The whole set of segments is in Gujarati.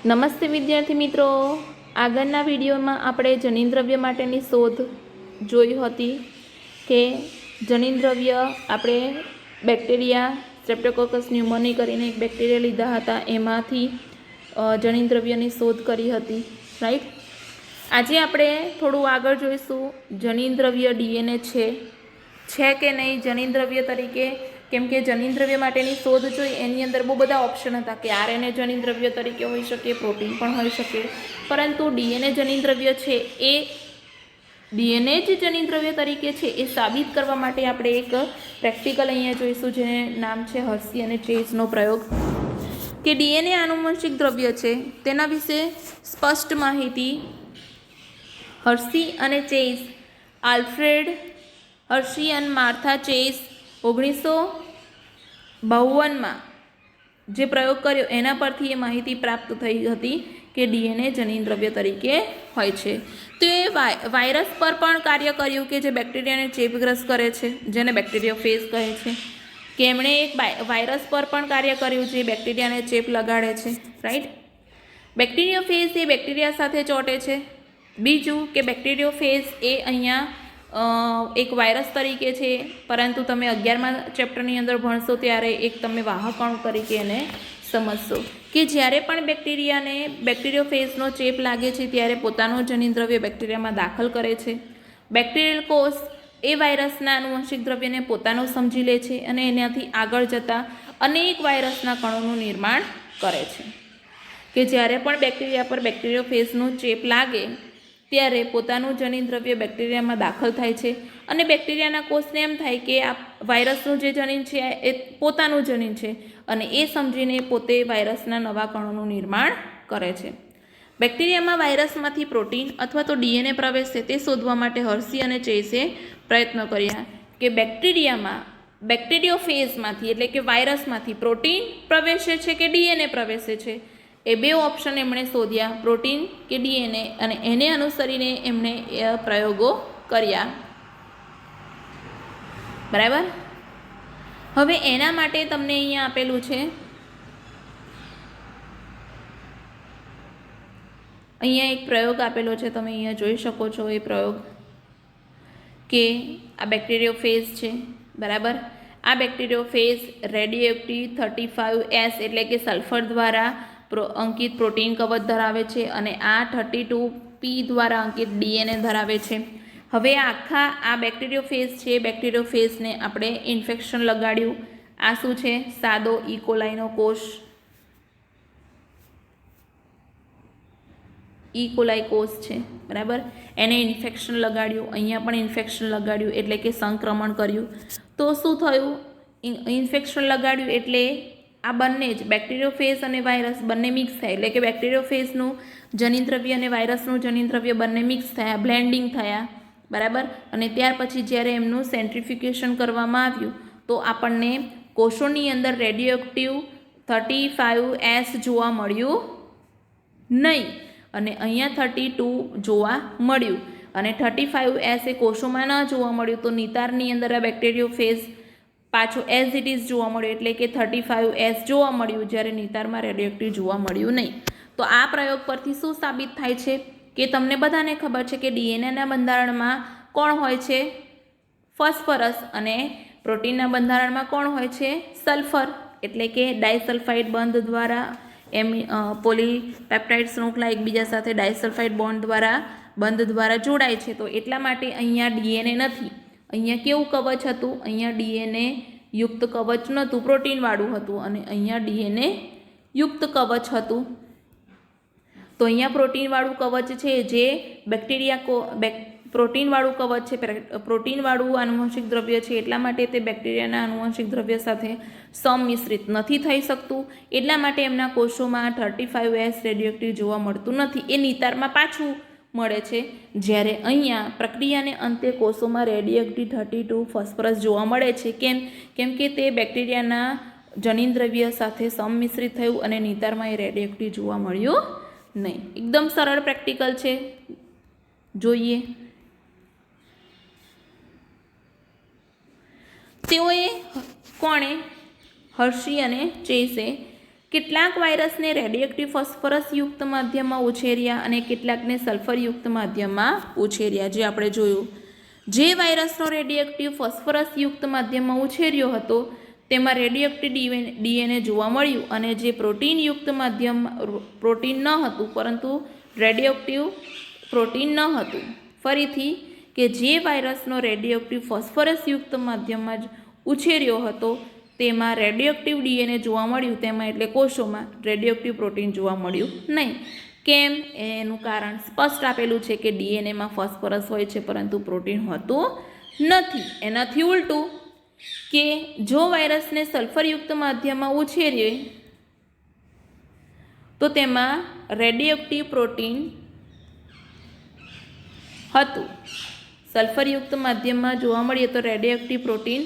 નમસ્તે વિદ્યાર્થી મિત્રો, આગળના વિડીયોમાં આપણે જનિનદ્રવ્ય માટેની શોધ જોઈ હતી કે જનિનદ્રવ્ય આપણે બેક્ટેરિયા સ્ટ્રેપ્ટોકોકસ ન્યુમોની કરીને એક બેક્ટેરિયા લીધા હતા, એમાંથી જનિનદ્રવ્યની શોધ કરી હતી, રાઈટ. આજે આપણે થોડું આગળ જોઈશું જનિનદ્રવ્ય ડીએનએ છે કે નહીં જનિનદ્રવ્ય તરીકે, કેમ કે જનિનદ્રવ્ય માટેની શોધ જોઈ એની અંદર બહુ બધા ઓપ્શન હતા કે આરએનએ જનિનદ્રવ્ય તરીકે હોઈ શકે, પ્રોટીન પણ હોઈ શકે, પરંતુ ડીએનએ જનિનદ્રવ્ય છે એ ડીએનએ જ જનિનદ્રવ્ય તરીકે છે એ સાબિત કરવા માટે આપણે એક પ્રેક્ટિકલ અહીંયા જોઈશું જેનું નામ છે હર્શી અને ચેઝનો પ્રયોગ. કે ડીએનએ આનુવંશિક દ્રવ્ય છે તેના વિશે સ્પષ્ટ માહિતી હર્શી અને ચેઝ, આલ્ફ્રેડ હર્શી અને માર્થા ચેઝ 1952માં જે પ્રયોગ કર્યો એના પરથી એ માહિતી પ્રાપ્ત થઈ હતી કે ડીએનએ જનિનદ્રવ્ય તરીકે હોય છે. તો એ વાયરસ પર પણ કાર્ય કર્યું કે જે બેક્ટેરિયાને ચેપગ્રસ્ત કરે છે, જેને બેક્ટેરિયોફેજ કહે છે, કે એમણે એક વાયરસ પર પણ કાર્ય કર્યું જે બેક્ટેરિયાને ચેપ લગાડે છે, રાઈટ. બેક્ટેરિયોફેજ એ બેક્ટેરિયા સાથે ચોંટે છે. બીજું કે બેક્ટેરિયોફેજ એ અહીંયા એક વાયરસ તરીકે છે, પરંતુ તમે 11મા ચેપ્ટરની અંદર ભણશો ત્યારે એક તમે વાહકણુ તરીકે એને સમજશો કે જ્યારે પણ બેક્ટેરિયાને બેક્ટેરિયોફેજનો ચેપ લાગે છે ત્યારે પોતાનું જનિનદ્રવ્ય બેક્ટેરિયામાં દાખલ કરે છે. બેક્ટેરિયલ કોષ એ વાયરસના આનુવંશિક દ્રવ્યને પોતાનું સમજી લે છે અને એનાથી આગળ જતા અનેક વાયરસના કણોનું નિર્માણ કરે છે. કે જ્યારે પણ બેક્ટેરિયા પર બેક્ટેરિયોફેજનો ચેપ લાગે ત્યારે પોતાનું જનિનદ્રવ્ય બેક્ટેરિયામાં દાખલ થાય છે અને બેક્ટેરિયાના કોષને એમ થાય કે આ વાયરસનું જે જનીન છે એ પોતાનું જનીન છે અને એ સમજીને પોતે વાયરસના નવા કણોનું નિર્માણ કરે છે. બેક્ટેરિયામાં વાયરસમાંથી પ્રોટીન અથવા તો ડીએનએ પ્રવેશે તે શોધવા માટે હર્શી અને ચેઝે પ્રયત્નો કર્યા કે બેક્ટેરિયામાં બેક્ટેરિયોફેજમાંથી એટલે કે વાયરસમાંથી પ્રોટીન પ્રવેશે છે કે ડીએનએ પ્રવેશે છે. એ બે ઓપ્શન એમણે શોધ્યા, પ્રોટીન કે ડીએનએ, અને એને અનુસરીને એમણે પ્રયોગો કર્યા, બરાબર. હવે એના માટે તમને અહીંયા આપેલું છે, અહીંયા એક પ્રયોગ આપેલો છે, તમે અહીંયા જોઈ શકો છો એ પ્રયોગ કે આ બેક્ટેરિયોફેજ છે, બરાબર. આ બેક્ટેરિયોફેજ રેડિયોએક્ટિવ 35S એટલે કે સલ્ફર દ્વારા અંકિત પ્રોટીન કવચ ધરાવે છે અને આ 32P દ્વારા અંકિત ડીએનએ ધરાવે છે. હવે આ બેક્ટેરિયોફેજ છે, બેક્ટેરિયોફેજને આપણે ઇન્ફેક્શન લગાડ્યું. આ શું છે? સાદો ઇકોલાઈનો કોષ, ઇકોલાઈ કોષ છે, બરાબર. એને ઇન્ફેક્શન લગાડ્યું, અહીંયા પણ ઇન્ફેક્શન લગાડ્યું એટલે કે સંક્રમણ કર્યું. તો શું થયું? ઇન્ફેક્શન લગાડ્યું એટલે આ બંને જ બેક્ટેરિયોફેજ અને વાયરસ બંને મિક્સ થાય, એટલે કે બેક્ટેરિયોફેજનું જનિનદ્રવ્ય અને વાયરસનું જનિનદ્રવ્ય બંને મિક્સ થયા, બ્લેન્ડિંગ થયા, બરાબર. અને ત્યાર પછી જ્યારે એમનું સેન્ટ્રીફ્યુગેશન કરવામાં આવ્યું તો આપણને કોષોની અંદર રેડિયોએક્ટિવ 35S જોવા મળ્યું નહીં અને અહીંયા 32 જોવા મળ્યું અને 35S એ કોષોમાં ન જોવા મળ્યું તો નિતારની અંદર આ બેક્ટેરિયોફેજ પાછું એઝ ઇટ ઇઝ જોવા મળ્યું, એટલે કે 35S જોવા મળ્યું, જ્યારે નિતારમાં રેડિયોએક્ટિવ જોવા મળ્યું નહીં. તો આ પ્રયોગ પરથી શું સાબિત થાય છે કે તમને બધાને ખબર છે કે ડીએનએના બંધારણમાં કોણ હોય છે? ફોસ્ફરસ, અને પ્રોટીનના બંધારણમાં કોણ હોય છે? સલ્ફર, એટલે કે ડાયસલ્ફાઇડ બંધ દ્વારા પોલીપેપ્ટાઇડ શૃંખલા એકબીજા સાથે ડાયસલ્ફાઇડ બંધ દ્વારા જોડાય છે. તો એટલા માટે અહીંયા ડીએનએ નથી, અહીંયા કેવું કવચ હતું? અહીંયા ડીએનએ યુક્ત કવચ નહોતું, પ્રોટીનવાળું હતું, અને અહીંયા ડીએનએ યુક્ત કવચ હતું. તો અહીંયા પ્રોટીનવાળું કવચ છે જે પ્રોટીનવાળું કવચ છે, પ્રોટીનવાળું આનુવંશિક દ્રવ્ય છે, એટલા માટે તે બેક્ટેરિયાના આનુવંશિક દ્રવ્ય સાથે સંમિશ્રિત નથી થઈ શકતું. એટલા માટે એમના કોષોમાં 35S રેડિયોએક્ટિવ જોવા મળતું નથી, એ નિતારમાં પાછું મળે છે. જ્યારે અહીંયા પ્રક્રિયાને અંતે કોષોમાં રેડિયોએક્ટિવ 32 ફોસ્ફરસ જોવા મળે છે. કેમ કે તે બેક્ટેરિયાના જનિનદ્રવ્ય સાથે સંમિશ્રિત થયું અને નિતારમાં એ રેડિયોએક્ટિવ જોવા મળ્યું નહીં. એકદમ સરળ પ્રેક્ટિકલ છે, જોઈએ. તેઓએ કોણે? હર્શી અને ચેઝે કેટલાક વાયરસને રેડિયોએક્ટિવ ફોસ્ફરસયુક્ત માધ્યમમાં ઉછેર્યા અને કેટલાકને સલ્ફરયુક્ત માધ્યમમાં ઉછેર્યા. જે આપણે જોયું, જે વાયરસનો રેડિયોએક્ટિવ ફોસ્ફરસયુક્ત માધ્યમમાં ઉછેર્યો હતો તેમાં રેડિયોએક્ટિવ ડીએનએ જોવા મળ્યું, અને જે પ્રોટીનયુક્ત માધ્યમ પ્રોટીન ન હતું પરંતુ રેડિયોએક્ટિવ પ્રોટીન ન હતું. ફરીથી કે જે વાયરસનો રેડિયોએક્ટિવ ફોસ્ફરસયુક્ત માધ્યમમાં જ ઉછેર્યો હતો તેમાં રેડિયોએક્ટિવ ડીએનએ જોવા મળ્યું, તેમાં એટલે કોષોમાં રેડિયોએક્ટિવ પ્રોટીન જોવા મળ્યું નહીં. કેમ? એનું કારણ સ્પષ્ટ આપેલું છે કે ડીએનએમાં ફોસ્ફરસ હોય છે પરંતુ પ્રોટીન હોતું નથી. એનાથી ઉલટું કે જો વાયરસને સલ્ફરયુક્ત માધ્યમમાં ઉછેરીએ તો તેમાં રેડિયોએક્ટિવ પ્રોટીન હતું. સલ્ફરયુક્ત માધ્યમમાં જોવા મળીએ તો રેડિયોએક્ટિવ પ્રોટીન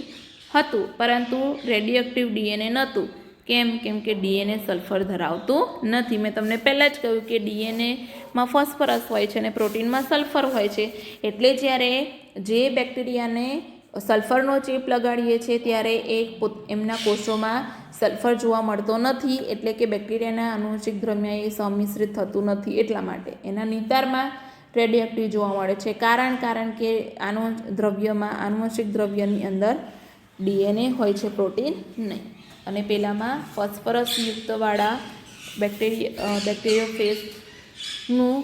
હતું પરંતુ રેડિયોએક્ટિવ ડીએનએ નહોતું. કેમ? કેમ કે ડીએનએ સલ્ફર ધરાવતું નથી. મેં તમને પહેલાં જ કહ્યું કે ડીએનએમાં ફોસ્ફરસ હોય છે અને પ્રોટીનમાં સલ્ફર હોય છે. એટલે જ્યારે જે બેક્ટેરિયાને સલ્ફરનો ચેપ લગાડીએ છીએ ત્યારે એમના કોષોમાં સલ્ફર જોવા મળતો નથી, એટલે કે બેક્ટેરિયાના આનુવંશિક દ્રવ્ય એ સંમિશ્રિત થતું નથી. એટલા માટે એના નિતારમાં રેડિયોએક્ટિવ જોવા મળે છે. કારણ કે આનુવંશિક દ્રવ્યની અંદર ડીએનએ હોય છે, પ્રોટીન નહીં. અને પેલામાં ફોસ્ફરસયુક્તવાળા બેક્ટેરિયોફેજનું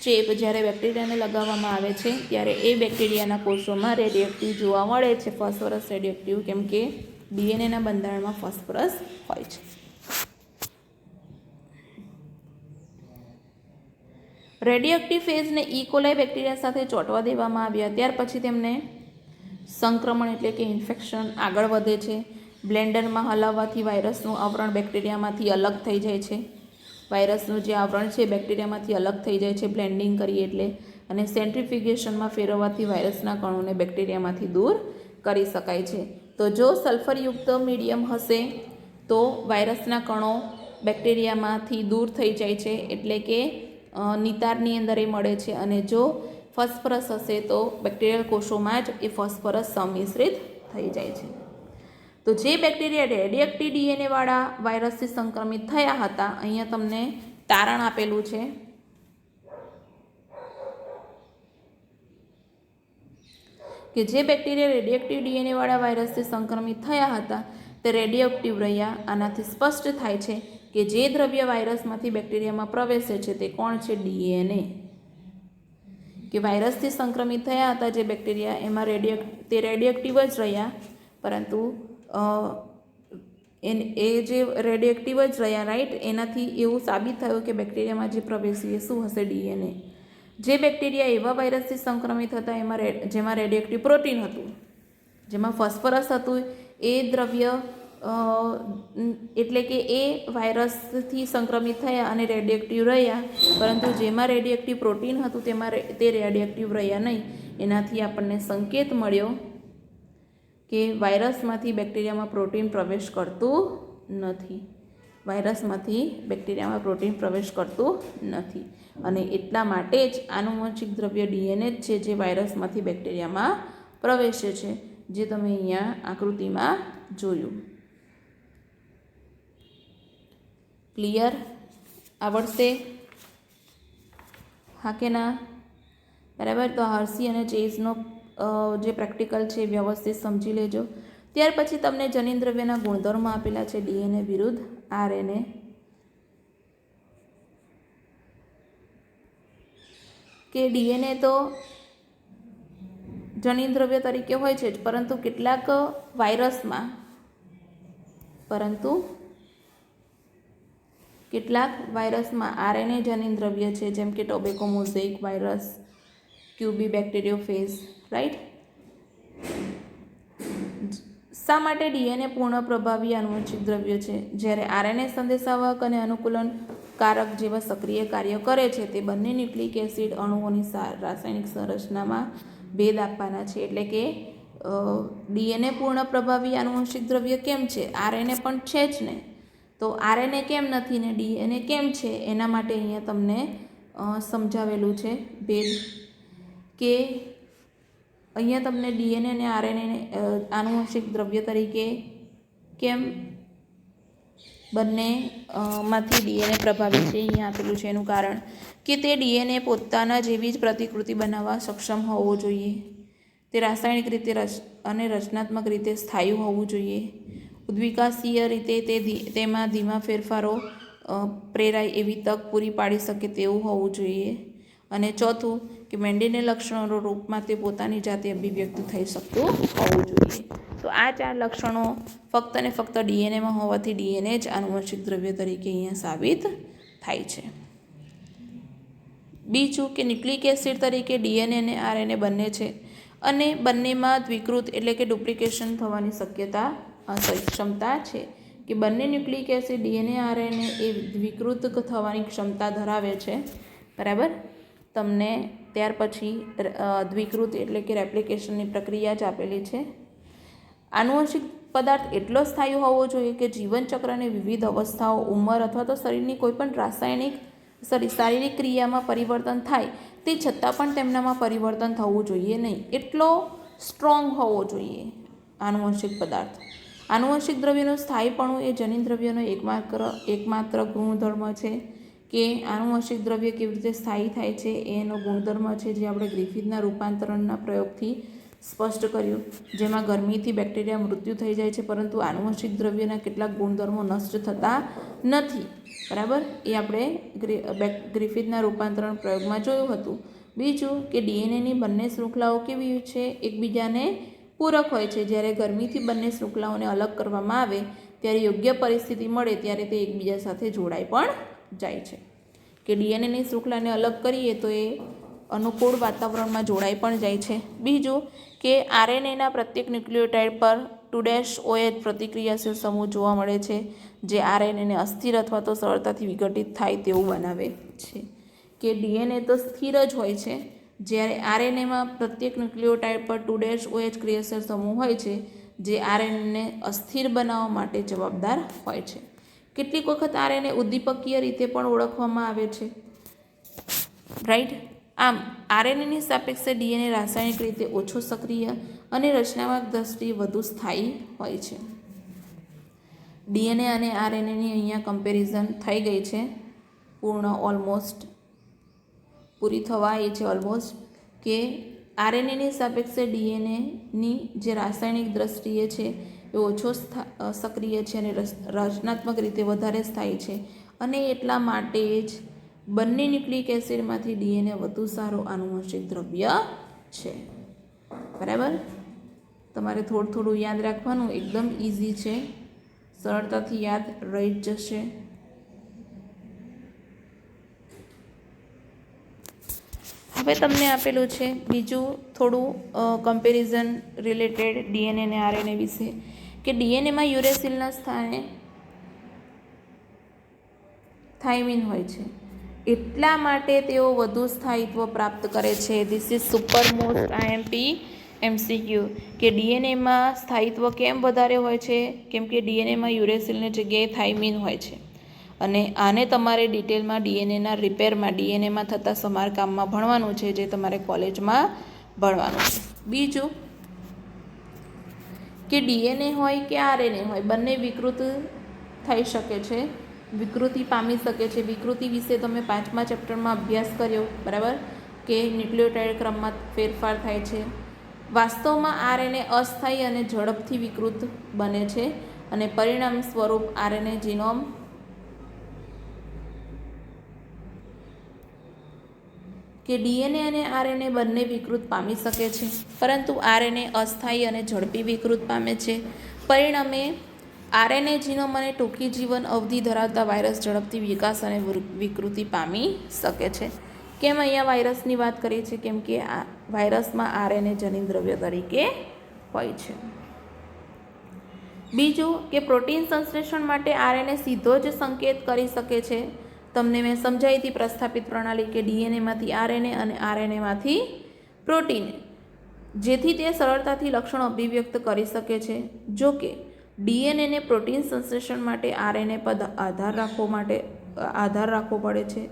ચેપ જ્યારે બેક્ટેરિયાને લગાવવામાં આવે છે ત્યારે એ બેક્ટેરિયાના કોષોમાં રેડિયોએક્ટિવ જોવા મળે છે, ફોસ્ફરસ રેડિયોએક્ટિવ, કેમ કે ડીએનએના બંધારણમાં ફોસ્ફરસ હોય છે. રેડિયોએક્ટિવ ફેજને ઇકોલાઈ બેક્ટેરિયા સાથે ચોંટવા દેવામાં આવ્યા. ત્યાર પછી તેમને સંક્રમણ એટલે કે ઇન્ફેક્શન આગળ વધે છે. બ્લેન્ડરમાં હલાવવાથી વાયરસનું આવરણ બેક્ટેરિયામાંથી અલગ થઈ જાય છે. વાયરસનું જે આવરણ છે બેક્ટેરિયામાંથી અલગ થઈ જાય છે બ્લેન્ડિંગ કરીએ એટલે. અને સેન્ટ્રીફ્યુગેશનમાં ફેરવવાથી વાયરસના કણોને બેક્ટેરિયામાંથી દૂર કરી શકાય છે. તો જો સલ્ફરયુક્ત મીડિયમ હશે તો વાયરસના કણો બેક્ટેરિયામાંથી દૂર થઈ જાય છે, એટલે કે નિતારની અંદર એ મળે છે. અને જો ફોસ્ફરસ હશે તો બેક્ટેરિયલ કોષોમાં જ એ ફોસ્ફરસ સંમિશ્રિત થઈ જાય છે. તો જે બેક્ટેરિયા રેડિયોએક્ટિવ ડીએનએવાળા વાયરસથી સંક્રમિત થયા હતા, અહીંયા તમને તારણ આપેલું છે કે જે બેક્ટેરિયા રેડિયોએક્ટિવ ડીએનએવાળા વાયરસથી સંક્રમિત થયા હતા તે રેડિયોએક્ટિવ રહ્યા. આનાથી સ્પષ્ટ થાય છે કે જે દ્રવ્ય વાયરસમાંથી બેક્ટેરિયામાં પ્રવેશે છે તે કોણ છે? ડીએનએ. કે વાયરસથી સંક્રમિત થયા હતા જે બેક્ટેરિયા એમાં તે રેડિયોએક્ટિવ જ રહ્યા, પરંતુ એ જે રેડિયોએક્ટિવ જ રહ્યા, રાઈટ. એનાથી એવું સાબિત થયું કે બેક્ટેરિયામાં જે પ્રવેશ્યું એ શું હશે? ડીએનએ. જે બેક્ટેરિયા એવા વાયરસથી સંક્રમિત હતા જેમાં રેડિયોએક્ટિવ પ્રોટીન હતું, જેમાં ફોસ્ફરસ હતું, એ દ્રવ્ય એટલે કે એ વાયરસથી સંક્રમિત થયા અને રેડિયોએક્ટિવ રહ્યા, પરંતુ જેમાં રેડિયોએક્ટિવ પ્રોટીન હતું તેમાં તે રેડિયોએક્ટિવ રહ્યા નહીં. એનાથી આપણને સંકેત મળ્યો કે વાયરસમાંથી બેક્ટેરિયામાં પ્રોટીન પ્રવેશ કરતું નથી. વાયરસમાંથી બેક્ટેરિયામાં પ્રોટીન પ્રવેશ કરતું નથી. અને એટલા માટે જ આનુવંશિક દ્રવ્ય ડીએનએ જ છે જે વાયરસમાંથી બેક્ટેરિયામાં પ્રવેશે છે, જે તમે અહીંયા આકૃતિમાં જોયું. ક્લિયર? આવડશે? હા કે ના? બરાબર. તો હર્સી અને ચેઝનો જે પ્રેક્ટિકલ છે વ્યવસ્થિત સમજી લેજો. ત્યાર પછી તમને જનીનદ્રવ્યના ગુણધર્મો આપેલા છે ડીએનએ વિરુદ્ધ આરએનએ. કે ડીએનએ તો જનીનદ્રવ્ય તરીકે હોય છે જ, પરંતુ કેટલાક વાયરસમાં આરએનએ જનીનદ્રવ્ય છે, જેમ કે tobacco mosaic virus, Q B bacteriophage, right. શા માટે ડીએનએ પૂર્ણ પ્રભાવી આનુવંશિક દ્રવ્ય છે, જ્યારે આરએનએ સંદેશાવાહક અને અનુકૂલનકારક જેવા સક્રિય કાર્ય કરે છે? તે બંને ન્યુક્લિક એસિડ અણુઓની રાસાયણિક સંરચનામાં ભેદ આપવાના છે. એટલે કે ડીએનએ પૂર્ણ પ્રભાવી આનુવંશિક દ્રવ્ય કેમ છે? આરએનએ પણ છે જ ને, તો આરએનએ કેમ નથી ને ડીએનએ કેમ છે? એના માટે અહીંયા તમને સમજાવેલું છે ભેદ. કે અહીંયા તમને ડીએનએ અને આરએનએ આનુવંશિક દ્રવ્ય તરીકે કેમ બંને માંથી ડીએનએ પ્રભાવિત છે. અહીંયા આપેલું છે એનું કારણ કે તે ડીએનએ પોતાના જેવી જ પ્રતિકૃતિ બનાવવા સક્ષમ હોવો જોઈએ. તે રાસાયણિક રીતે અને રચનાત્મક રીતે સ્થાયી હોવું જોઈએ. ઉદ્વિકાસીય રીતે તેમાં ધીમા ફેરફારો પ્રેરાય એવી તક પૂરી પાડી શકે તેવું હોવું જોઈએ. અને ચોથું કે મેન્ડેલના લક્ષણોના રૂપમાં તે પોતાની જાતે અભિવ્યક્ત થઈ શકતું હોવું જોઈએ. તો આ 4 લક્ષણો ફક્ત ને ફક્ત ડીએનએમાં હોવાથી ડીએનએ જ આનુવંશિક દ્રવ્ય તરીકે અહીંયા સાબિત થાય છે. બીજું કે ન્યુક્લિક એસિડ તરીકે ડીએનએ અને આરએનએ બંને છે અને બંનેમાં દ્વિકૃત એટલે કે ડુપ્લિકેશન થવાની ક્ષમતા છે. કે બંને ન્યુક્લિક એસિડ ડીએનએ આરએનએ એ દ્વિકૃત થવાની ક્ષમતા ધરાવે છે. બરાબર. તમને ત્યાર પછી દ્વિકૃત એટલે કે રેપ્લિકેશનની પ્રક્રિયા જ આપેલી છે. આનુવંશિક પદાર્થ એટલો સ્થાયી હોવો જોઈએ કે જીવનચક્રની વિવિધ અવસ્થાઓ, ઉંમર અથવા તો શરીરની કોઈપણ શારીરિક ક્રિયામાં પરિવર્તન થાય તે છતાં પણ તેમનામાં પરિવર્તન થવું જોઈએ નહીં. એટલો સ્ટ્રોંગ હોવો જોઈએ આનુવંશિક પદાર્થ. આનુવંશિક દ્રવ્યનું સ્થાયીપણું એ જનીન દ્રવ્યનો એકમાત્ર ગુણધર્મ છે. કે આનુવંશિક દ્રવ્ય કેવી રીતે સ્થાયી થાય છે એનો ગુણધર્મ છે, જે આપણે ગ્રિફિથના રૂપાંતરણના પ્રયોગથી સ્પષ્ટ કર્યું, જેમાં ગરમીથી બેક્ટેરિયા મૃત્યુ થઈ જાય છે પરંતુ આનુવંશિક દ્રવ્યના કેટલાક ગુણધર્મો નષ્ટ થતા નથી. બરાબર. એ આપણે ગ્રિફિથના રૂપાંતરણ પ્રયોગમાં જોયું હતું. બીજું કે ડીએનએની બંને શૃંખલાઓ કેવી છે? એકબીજાને પૂરક હોય છે. જ્યારે ગરમીથી બંને શૃંખલાઓને અલગ કરવામાં આવે ત્યારે યોગ્ય પરિસ્થિતિ મળે ત્યારે તે એકબીજા સાથે જોડાઈ પણ જાય છે. કે ડીએનએની શૃંખલાને અલગ કરીએ તો એ અનુકૂળ વાતાવરણમાં જોડાઈ પણ જાય છે. બીજું કે આરએનએના પ્રત્યેક ન્યુક્લિયોટાઇડ પર 2' પ્રતિક્રિયાશીલ સમૂહ જોવા મળે છે, જે આરએનએને અસ્થિર અથવા તો સરળતાથી વિઘટિત થાય તેવું બનાવે છે. કે ડીએનએ તો સ્થિર જ હોય છે, જ્યારે આરએનએમાં પ્રત્યેક ન્યુક્લિયોટાઇડ પર 2' ક્રિયાશીલ સમૂહ હોય છે, જે આરએનએને અસ્થિર બનાવવા માટે જવાબદાર હોય છે. કેટલીક વખત આરએનએ ઉદ્દીપકીય રીતે પણ ઓળખવામાં આવે છે. રાઈટ. આમ આરએનએની સાપેક્ષે ડીએનએ રાસાયણિક રીતે ઓછો સક્રિય અને રચનાત્મક દ્રષ્ટિએ વધુ સ્થાયી હોય છે. ડીએનએ અને આરએનએની અહીંયા કમ્પેરિઝન થઈ ગઈ છે. ઓલમોસ્ટ પૂરી થવા આવી છે. ઓલમોસ્ટ કે આરએનએની સાપેક્ષે ડીએનએની જે રાસાયણિક દ્રષ્ટિએ છે એ ઓછો સક્રિય છે અને રચનાત્મક રીતે વધારે સ્થાયી છે. અને એટલા માટે જ બંને ન્યુક્લિક એસિડમાંથી ડીએનએ વધુ સારો આનુવંશિક દ્રવ્ય છે. બરાબર. તમારે થોડું યાદ રાખવાનું, એકદમ ઇઝી છે, સરળતાથી યાદ રહી જ જશે. હવે તમને આપેલું છે બીજું થોડું કમ્પેરિઝન રિલેટેડ ડીએનએ અને આરએનએ વિશે. કે ડીએનએમાં યુરેસિલના સ્થાને થાઇમિન હોય છે, એટલા માટે તેઓ વધુ સ્થાયિત્વ પ્રાપ્ત કરે છે. This is super most IMP MCQ. કે ડીએનએમાં સ્થાયિત્વ કેમ વધારે હોય છે? કેમ કે ડીએનએમાં યુરેસિલની જગ્યાએ થાઇમિન હોય છે. અને આને તમારે ડિટેલમાં ડીએનએના રિપેરમાં, ડીએનએમાં થતા સમારકામમાં ભણવાનું છે, જે તમારે કોલેજમાં ભણવાનું છે. બીજું કે ડીએનએ હોય કે આરએનએ હોય, બંને વિકૃત થઈ શકે છે, વિકૃતિ પામી શકે છે. વિકૃતિ વિશે તમે 5મા ચેપ્ટરમાં અભ્યાસ કર્યો. બરાબર. કે ન્યુક્લિયોટાઇડ ક્રમમાં ફેરફાર થાય છે. વાસ્તવમાં આરએનએ અસ્થાયી અને ઝડપથી વિકૃત બને છે અને પરિણામ સ્વરૂપ આરએનએ જીનોમ કે ડીએનએ અને આરએનએ બંને વિકૃત પામી શકે છે, પરંતુ આરએનએ અસ્થાયી અને ઝડપી વિકૃત પામે છે. પરિણામે આરએનએ જીનોમ અને ટૂંકી જીવન અવધિ ધરાવતા વાયરસ ઝડપથી વિકાસ અને વિકૃતિ પામી શકે છે. કેમ અહીંયા વાયરસની વાત કરી છે? કેમ કે આ વાયરસમાં આરએનએ જનીન દ્રવ્ય તરીકે હોય છે. બીજું કે પ્રોટીન સંશ્લેષણ માટે આરએનએ સીધો જ સંકેત કરી શકે છે. તમને મેં સમજાવી હતી પ્રસ્થાપિત પ્રણાલી, કે ડીએનએમાંથી આરએનએ અને આરએનએમાંથી પ્રોટીન, જેથી તે સરળતાથી લક્ષણો અભિવ્યક્ત કરી શકે છે. જો કે ડીએનએને પ્રોટીન સંશ્લેષણ માટે આરએનએ પર આધાર રાખવો પડે છે.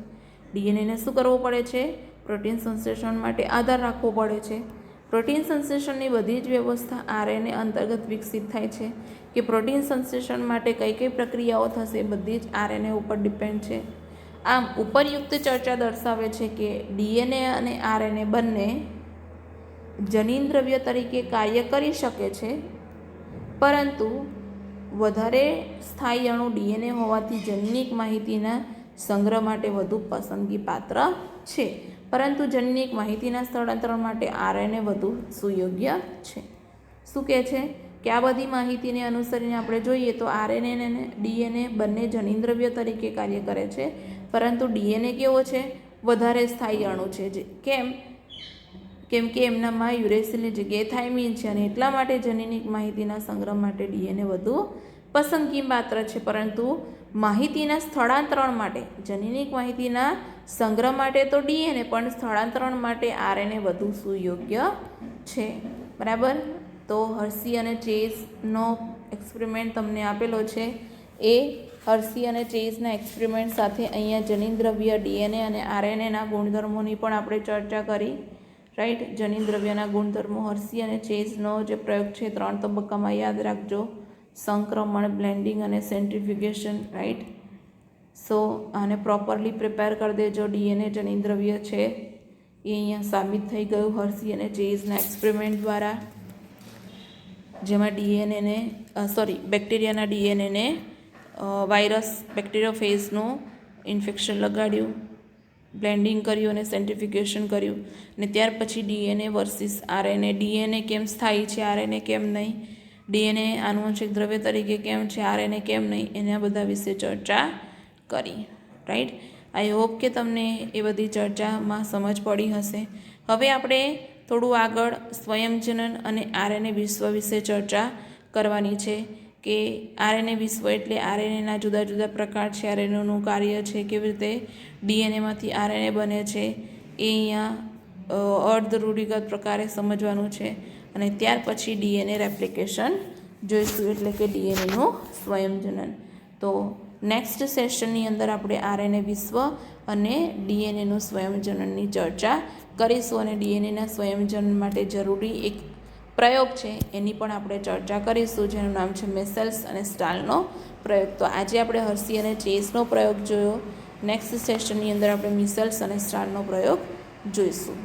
ડીએનએને શું કરવું પડે છે? પ્રોટીન સંશ્લેષણ માટે આધાર રાખવો પડે છે. પ્રોટીન સંશ્લેષણની બધી જ વ્યવસ્થા આરએનએ અંતર્ગત વિકસિત થાય છે કે પ્રોટીન સંશ્લેષણ માટે કઈ કઈ પ્રક્રિયાઓ થશે બધી જ આરએનએ ઉપર ડિપેન્ડ છે. આમ ઉપરયુક્ત ચર્ચા દર્શાવે છે કે ડીએનએ અને આરએનએ બંને જનીનદ્રવ્ય તરીકે કાર્ય કરી શકે છે, પરંતુ વધારે સ્થાયી અણુ ડીએનએ હોવાથી જનીનિક માહિતીના સંગ્રહ માટે વધુ પસંદગી પાત્ર છે, પરંતુ જનીનિક માહિતીના સ્થળાંતરણ માટે આરએનએ વધુ સુયોગ્ય છે. શું કહે છે કે આ બધી માહિતીને અનુસરીને આપણે જોઈએ તો આરએનએ અને ડીએનએ બંને જનીનદ્રવ્ય તરીકે કાર્ય કરે છે, પરંતુ ડીએનએ કેવો છે? વધારે સ્થાયી અણુ છે. કેમ કે એમનામાં યુરેસિલની જગ્યાએ થાઇમિન છે અને એટલા માટે જનીનિક માહિતીના સંગ્રહ માટે ડીએનએ વધુ પસંદગી પાત્ર છે, પરંતુ માહિતીના સ્થળાંતરણ માટે જનીનિક માહિતીના સંગ્રહ માટે તો ડીએનએ પણ સ્થળાંતરણ માટે આરએનએ વધુ સુયોગ્ય છે. બરાબર. તો હર્સી અને ચેઝનો એક્સપેરિમેન્ટ તમને આપેલો છે. એ હર્સી અને ચેઝના એક્સપેરિમેન્ટ સાથે અહીંયા જનીનદ્રવ્ય ડીએનએ અને આરએનએના ગુણધર્મોની પણ આપણે ચર્ચા કરી. રાઈટ. જનીનદ્રવ્યના ગુણધર્મો હર્સી અને ચેઝનો જે પ્રયોગ છે 3 તબક્કામાં યાદ રાખજો: સંક્રમણ, બ્લેન્ડિંગ અને સેન્ટ્રીફ્યુગેશન. રાઈટ. સો આને પ્રોપરલી પ્રિપેર કરી દેજો. ડીએનએ જનીનદ્રવ્ય છે એ અહીંયા સાબિત થઈ ગયું હર્સી અને ચેઝના એક્સપેરિમેન્ટ દ્વારા, જેમાં બેક્ટેરિયાના ડીએનએને વાયરસ બેક્ટેરિયોફેજનું ઇન્ફેક્શન લગાડ્યું, બ્લેન્ડિંગ કર્યું અને સેન્ટ્રીફ્યુગેશન કર્યું, અને ત્યાર પછી ડીએનએ વર્સિસ આરએનએ. ડીએનએ કેમ સ્થાયી છે, આરએનએ કેમ નહીં, ડીએનએ આનુવંશિક દ્રવ્ય તરીકે કેમ છે, આરએનએ કેમ નહીં, એના બધા વિશે ચર્ચા કરી. રાઈટ. આઈ હોપ કે તમને એ બધી ચર્ચામાં સમજ પડી હશે. હવે આપણે થોડું આગળ સ્વયંજનન અને આરએનએ વિશ્વ વિશે ચર્ચા કરવાની છે કે આરએનએ વિશ્વ એટલે આરએનએના જુદા જુદા પ્રકાર છે, આરએનએનું કાર્ય છે, કેવી રીતે ડીએનએમાંથી આરએનએ બને છે એ અહીંયા અર્ધ રૂઢિગત પ્રકારે સમજવાનું છે. અને ત્યાર પછી ડીએનએ રેપ્લિકેશન જોઈશું, એટલે કે ડીએનએનું સ્વયંજનન. તો નેક્સ્ટ સેશનની અંદર આપણે આરએનએ વિશ્વ અને ડીએનએનું સ્વયંજનનની ચર્ચા કરીશું, અને ડીએનએના સ્વયંજનન માટે જરૂરી એક પ્રયોગ છે એની પણ આપણે ચર્ચા કરીશું, જેનું નામ છે મેસેલ્સ અને સ્ટાલનો પ્રયોગ. તો આજે આપણે હર્સી અને ચેઝનો પ્રયોગ જોયો. નેક્સ્ટ સેશનની અંદર આપણે મિસેલ્સ અને સ્ટાલનો પ્રયોગ જોઈશું.